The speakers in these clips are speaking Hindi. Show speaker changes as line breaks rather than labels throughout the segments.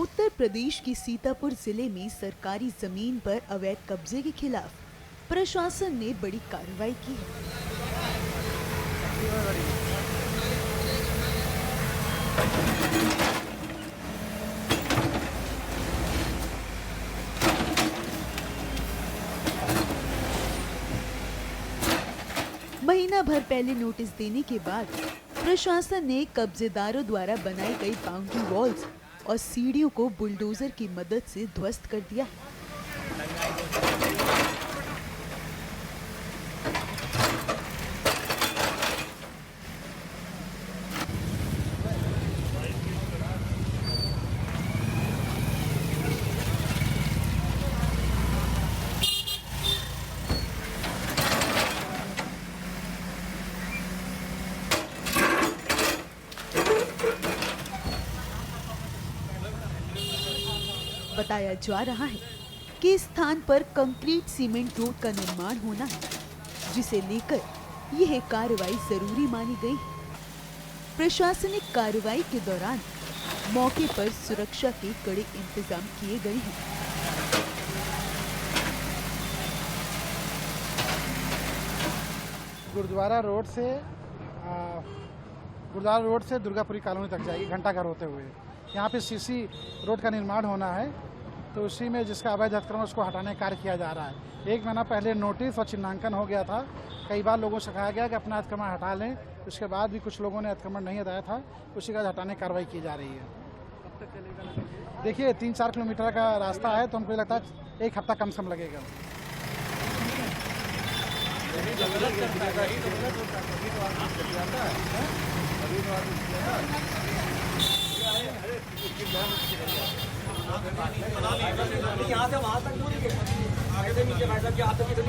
उत्तर प्रदेश के सीतापुर जिले में सरकारी जमीन पर अवैध कब्जे के खिलाफ प्रशासन ने बड़ी कार्रवाई की है। महीना भर पहले नोटिस देने के बाद प्रशासन ने कब्जेदारों द्वारा बनाई गई बाउंड्री वॉल्स और सीढ़ियों को बुलडोजर की मदद से ध्वस्त कर दिया। बताया जा रहा है कि इस स्थान पर कंक्रीट सीमेंट रोड का निर्माण होना है, जिसे लेकर यह कार्रवाई जरूरी मानी गई है। प्रशासनिक कार्रवाई के दौरान मौके पर सुरक्षा के कड़े इंतजाम किए गए हैं।
गुरुद्वारा रोड से दुर्गापुरी कॉलोनी तक जाएगी, घंटाघर होते हुए। यहाँ पे सीसी रोड का निर्माण होना है, तो उसी में जिसका अवैध अतिक्रमण उसको हटाने का कार्य किया जा रहा है। 1 महीना पहले नोटिस और चिन्हांकन हो गया था। कई बार लोगों से कहा गया कि अपना अतिक्रमण हटा लें, उसके बाद भी कुछ लोगों ने अतिक्रमण नहीं हटाया था, उसी का हटाने की कार्रवाई की जा रही है। कब तक चलेगा? देखिए 3-4 किलोमीटर का रास्ता है, तो हमको लगता है 1 हफ्ता कम से कम लगेगा।
यहाँ से वहाँ तक आगे से नीचे बैठ सकते, हाथों की नीचे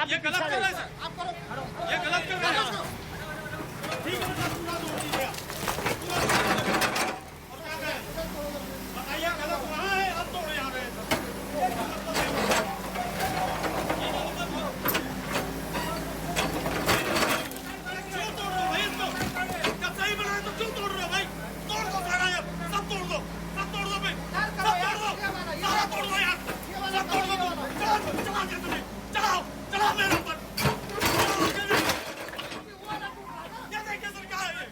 ये गलत कर रहे हैं, आप करो, ये गलत कर रहे हैं। ठीक है, बताइए गलत वहाँ है, आप तोड़ यहाँ रहे हैं। क्यों तोड़ रहे हो भाई इसको? जब सही बनाए तो क्यों तोड़ रहे हो भाई? तोड़ दो सारा, सब तोड़ दो, सब तोड़ दो भाई, सब तोड़ दो, सारा तोड़ दो यार, सब तोड़ दो। चला दिया तुमने, चलाओ चलाओ मेरे ऊपर। ये देखिए सरकार है।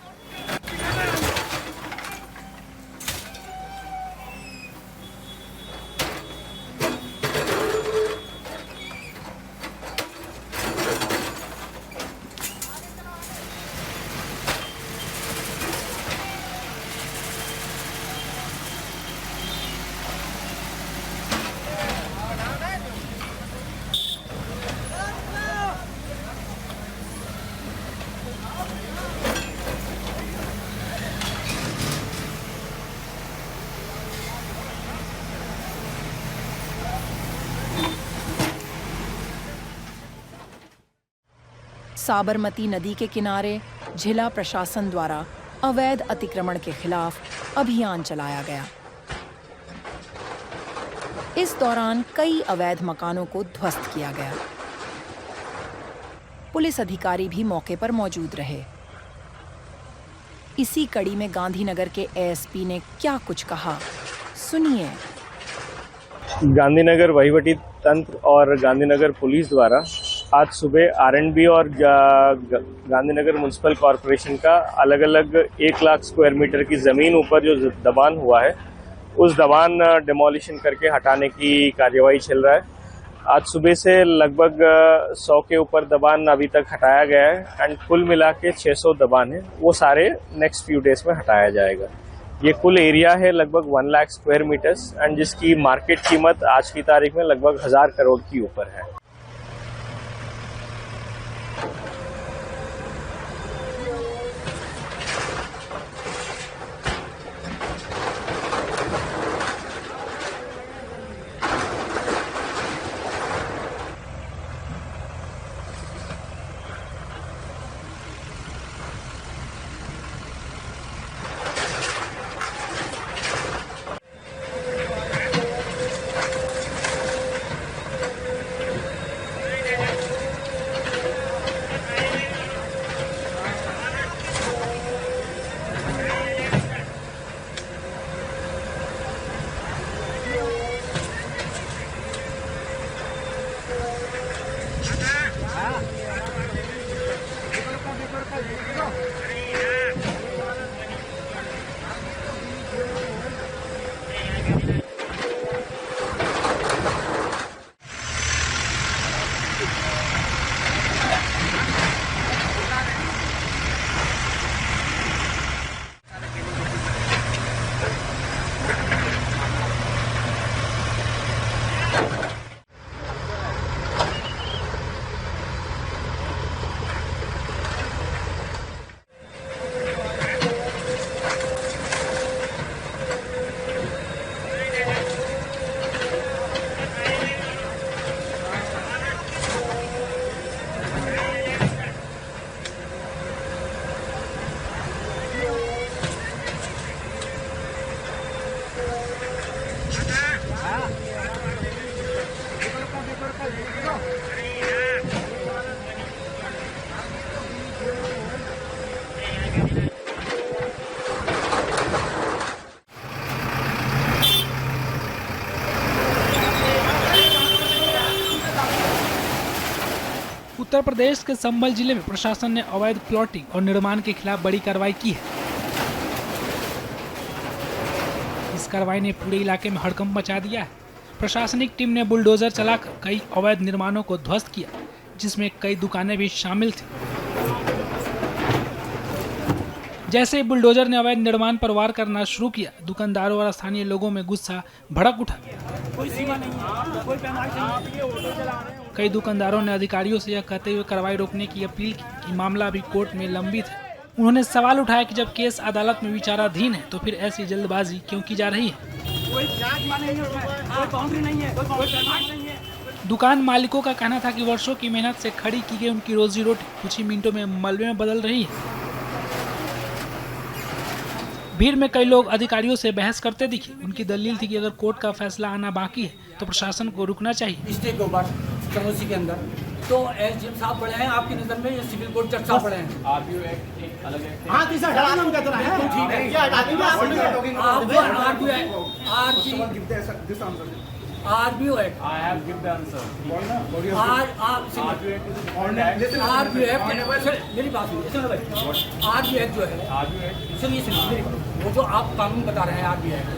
साबरमती नदी के किनारे जिला प्रशासन द्वारा अवैध अतिक्रमण के खिलाफ अभियान चलाया गया। इस दौरान कई अवैध मकानों को ध्वस्त किया गया। पुलिस अधिकारी भी मौके पर मौजूद रहे। इसी कड़ी में गांधीनगर के एएसपी ने क्या कुछ कहा, सुनिए।
गांधीनगर वहीवटी तंत्र और गांधीनगर पुलिस द्वारा आज सुबह आरएंडबी और गांधीनगर म्युनिसिपल कॉरपोरेशन का अलग अलग 1 लाख स्क्वायर मीटर की जमीन ऊपर जो दबान हुआ है, उस दबान डिमोलिशन करके हटाने की कार्यवाही चल रहा है। आज सुबह से लगभग 100 के ऊपर दबान अभी तक हटाया गया है एंड कुल मिला के 600 दबान है, वो सारे नेक्स्ट फ्यू डेज में हटाया जाएगा। ये कुल एरिया है लगभग 1 लाख स्क्वायर मीटर्स एंड जिसकी मार्केट कीमत आज की तारीख में लगभग 1000 करोड़ की ऊपर है।
उत्तर प्रदेश के संभल जिले में प्रशासन ने अवैध प्लॉटिंग और निर्माण के खिलाफ बड़ी कार्रवाई की है। इस कार्रवाई ने पूरे इलाके में हड़कंप मचा दिया है। प्रशासनिक टीम ने बुलडोजर चलाकर कई अवैध निर्माणों को ध्वस्त किया, जिसमें कई दुकानें भी शामिल थी। जैसे ही बुलडोजर ने अवैध निर्माण पर वार करना शुरू किया, दुकानदारों और स्थानीय लोगों में गुस्सा भड़क उठा। कई दुकानदारों ने अधिकारियों से यह कहते हुए कार्रवाई रोकने की अपील की कि मामला अभी कोर्ट में लंबित है। उन्होंने सवाल उठाया कि जब केस अदालत में विचाराधीन है तो फिर ऐसी जल्दबाजी क्यों की जा रही है। दुकान मालिकों का कहना था कि वर्षों की मेहनत से खड़ी की गई उनकी रोजी रोटी कुछ ही मिनटों में मलबे में बदल रही है। भीड़ में कई लोग अधिकारियों से बहस करते दिखे। उनकी दलील थी कि अगर कोर्ट का फैसला आना बाकी है तो प्रशासन को रुकना चाहिए।
स्टेट कोर्ट चमोसी के अंदर तो एसडीएम साहब बड़े हैं, आपकी नजर में ये सिविल कोर्ट जज साहब बड़े हैं। आरबीओ एक्ट अलग है। हां तीसरा ढलान हम कहते हैं ठीक है। क्या RBO RBO act I have give the answer. RBO act मेरी बात सुनिए। सुनो भाई, आरबीओ एक्ट जो है, आरबीओ एक्ट सुनिए मेरी बात, वो जो आप कानून बता रहे हैं आरबीओ एक्ट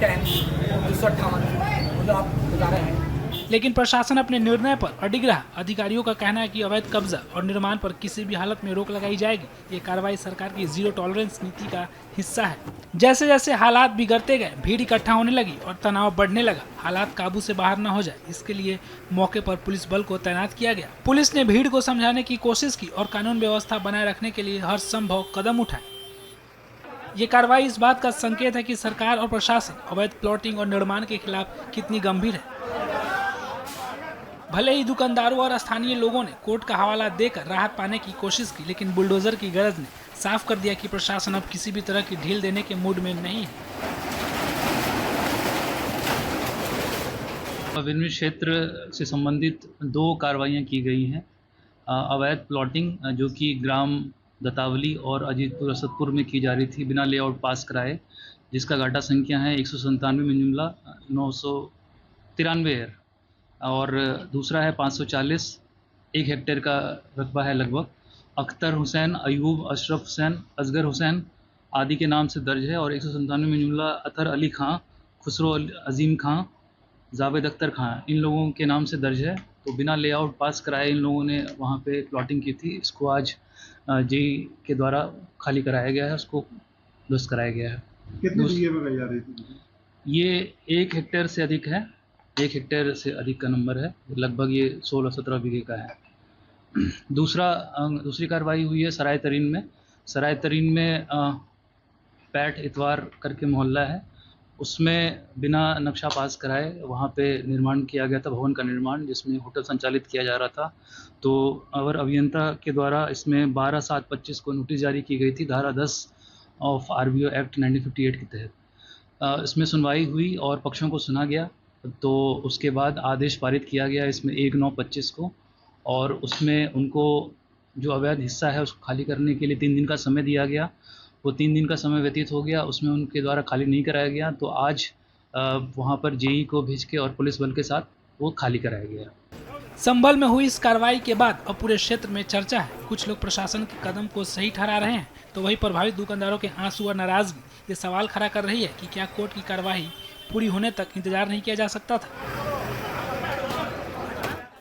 10/258 वो जो आप बता रहे हैं,
लेकिन प्रशासन अपने निर्णय पर अडिग रहा। अधिकारियों का कहना है कि अवैध कब्जा और निर्माण पर किसी भी हालत में रोक लगाई जाएगी। ये कार्रवाई सरकार की जीरो टॉलरेंस नीति का हिस्सा है। जैसे जैसे हालात बिगड़ते गए, भीड़ इकट्ठा होने लगी और तनाव बढ़ने लगा। हालात काबू से बाहर न हो जाए, इसके लिए मौके पर पुलिस बल को तैनात किया गया। पुलिस ने भीड़ को समझाने की कोशिश की और कानून व्यवस्था बनाए रखने के लिए हर संभव कदम उठाए। ये कार्रवाई इस बात का संकेत है कि सरकार और प्रशासन अवैध प्लॉटिंग और निर्माण के खिलाफ कितनी गंभीर है। भले ही दुकानदारों और स्थानीय लोगों ने कोर्ट का हवाला देकर राहत पाने की कोशिश की, लेकिन बुलडोजर की गरज ने साफ कर दिया कि प्रशासन अब किसी भी तरह की ढील देने के मूड में नहीं है।
विभिन्न क्षेत्र से संबंधित 2 कार्रवाइयाँ की गई हैं। अवैध प्लॉटिंग जो कि ग्राम दतावली और अजीतपुर असदपुर में की जा रही थी बिना लेआउट पास कराए, जिसका घाटा संख्या है 197 में जुमला 993 है। और दूसरा है 540 1 हेक्टेयर का रकबा है लगभग। अख्तर हुसैन, अयूब, अशरफ हुसैन, असगर हुसैन आदि के नाम से दर्ज है। और 197 में जुमला अतर अली खां, खुसरो अजीम खां, जावेद अख्तर खां, इन लोगों के नाम से दर्ज है। तो बिना लेआउट पास कराए इन लोगों ने वहाँ पे प्लॉटिंग की थी। इसको आज जेई के द्वारा खाली कराया गया है, उसको ध्वस्त कराया गया है।
कितने बीघे में लगाई जा रही थी?
ये 1 हेक्टेयर से अधिक है। 1 हेक्टेयर से अधिक का नंबर है, लगभग ये 16-17 बीघे का है। दूसरी कार्रवाई हुई है सराय तरीन में। सराय तरीन में पैठ इतवार करके मोहल्ला है, उसमें बिना नक्शा पास कराए वहाँ पे निर्माण किया गया था, भवन का निर्माण, जिसमें होटल संचालित किया जा रहा था। तो अवर अभियंता के द्वारा इसमें 12/7/25 को नोटिस जारी की गई थी धारा 10 ऑफ आरबीओ एक्ट 1958 के तहत। इसमें सुनवाई हुई और पक्षों को सुना गया। तो उसके बाद आदेश पारित किया गया इसमें 1/9/25 को, और उसमें उनको जो अवैध हिस्सा है उसको खाली करने के लिए 3 दिन का समय दिया गया। वो 3 दिन का समय व्यतीत हो गया, उसमें उनके द्वारा खाली नहीं कराया गया। तो आज वहाँ पर जेई को भेज के और पुलिस बल के साथ वो खाली कराया गया।
संभल में हुई इस कार्रवाई के बाद अब पूरे क्षेत्र में चर्चा है। कुछ लोग प्रशासन के कदम को सही ठहरा रहे हैं, तो वही प्रभावित दुकानदारों के आंसू और नाराजगी ये सवाल खड़ा कर रही है कि क्या कोर्ट की कार्रवाई पूरी होने तक इंतजार नहीं किया जा सकता था।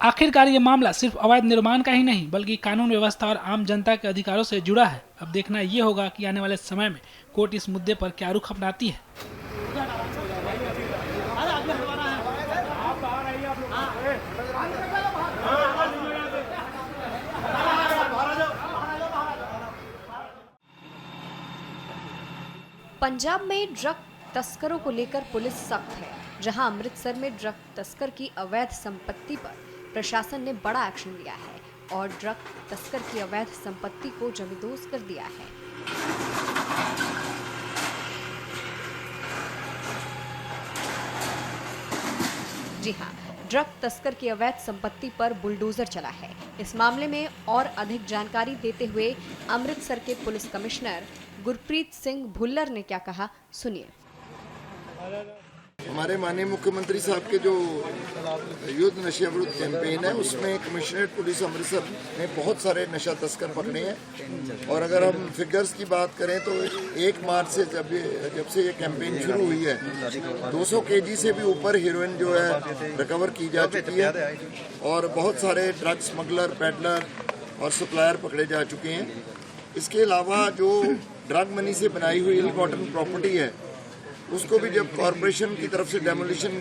आखिरकार ये मामला सिर्फ अवैध निर्माण का ही नहीं बल्कि कानून व्यवस्था और आम जनता के अधिकारों से जुड़ा है। अब देखना ये होगा कि आने वाले समय में कोर्ट इस मुद्दे पर क्या रुख अपनाती है।
पंजाब में ड्रग तस्करों को लेकर पुलिस सख्त है। जहां अमृतसर में ड्रग तस्कर की अवैध संपत्ति पर प्रशासन ने बड़ा एक्शन लिया है और ड्रग तस्कर की अवैध संपत्ति को जमींदोज कर दिया है। जी हां, ड्रग तस्कर की अवैध संपत्ति पर बुलडोजर चला है। इस मामले में और अधिक जानकारी देते हुए अमृतसर के पुलिस कमिश्नर गुरप्रीत सिंह भुल्लर ने क्या कहा, सुनिए।
हमारे माननीय मुख्यमंत्री साहब के जो युद्ध नशे विरुद्ध कैंपेन है उसमें कमिश्नरेट पुलिस अमृतसर ने बहुत सारे नशा तस्कर पकड़े हैं। और अगर हम फिगर्स की बात करें तो 1 मार्च से जब से ये कैंपेन शुरू हुई है 200 केजी से भी ऊपर हीरोइन जो है रिकवर की जा चुकी है और बहुत सारे ड्रग स्मगलर, पेडलर और सप्लायर पकड़े जा चुके हैं। इसके अलावा जो ड्रग मनी से बनाई हुई इल गॉटन प्रॉपर्टी है उसको भी जब कॉरपोरेशन की तरफ से डेमोलिशन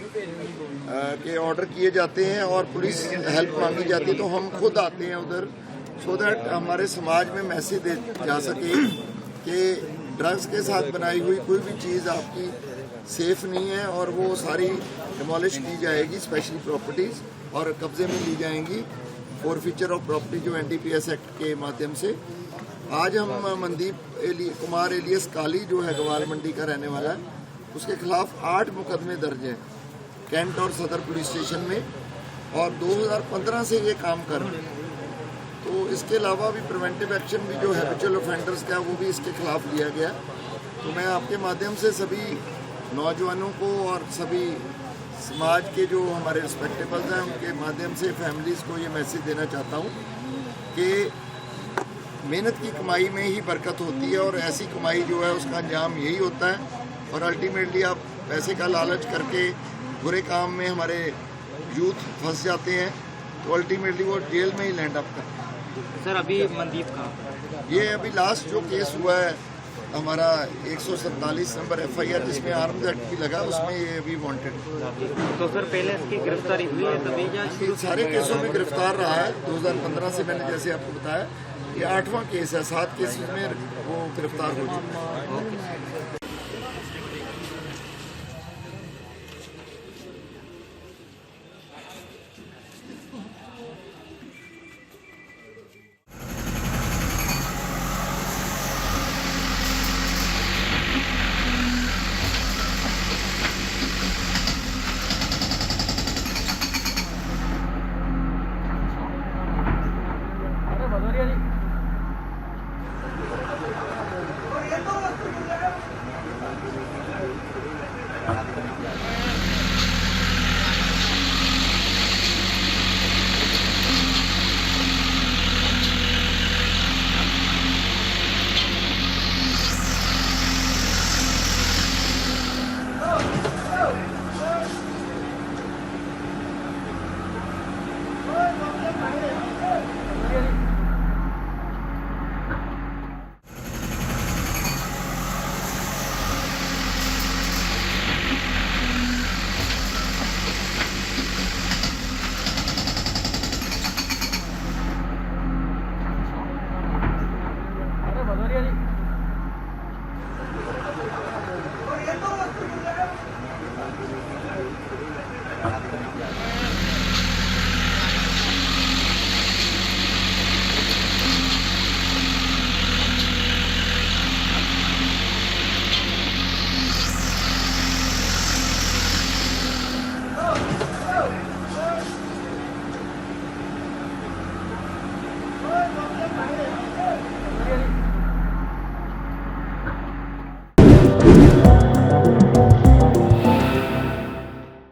के ऑर्डर किए जाते हैं और पुलिस हेल्प मांगी जाती है तो हम खुद आते हैं उधर, सो दैट हमारे समाज में मैसेज दे जा सके कि ड्रग्स के साथ बनाई हुई कोई भी चीज़ आपकी सेफ नहीं है और वो सारी डिमोलिश की जाएगी, स्पेशली प्रॉपर्टीज़, और कब्जे में ली जाएंगी फॉरफीचर ऑफ प्रॉपर्टी जो NDPS एक्ट के माध्यम से। आज हम मनदीप कुमार एलियस काली जो है गवाल मंडी का रहने वाला है उसके खिलाफ 8 मुकदमे दर्ज हैं कैंट और सदर पुलिस स्टेशन में और 2015 से ये काम कर रहे हैं। तो इसके अलावा भी प्रिवेंटिव एक्शन भी जो हैबिचुअल ऑफेंडर्स का वो भी इसके खिलाफ लिया गया। तो मैं आपके माध्यम से सभी नौजवानों को और सभी समाज के जो हमारे रिस्पेक्टेबल्स हैं उनके माध्यम से फैमिलीज़ को ये मैसेज देना चाहता हूँ कि मेहनत की कमाई में ही बरकत होती है और ऐसी कमाई जो है उसका अंजाम यही होता है और अल्टीमेटली आप पैसे का लालच करके बुरे काम में हमारे यूथ फंस जाते हैं तो अल्टीमेटली वो जेल में ही लैंड अप करते हैं।
सर अभी मनदीप कहाँ?
ये अभी लास्ट जो केस हुआ है हमारा 147 नंबर FIR जिसमें आर्म्स एक्ट भी लगा उसमें ये अभी वांटेड।
तो सर पहले इसकी गिरफ्तारी हुई है तभी या
सारे केसों में गिरफ्तार रहा है। 2015 से मैंने जैसे आपको बताया ये 8वां केस है, 7 केस में वो गिरफ्तार हो चुका है।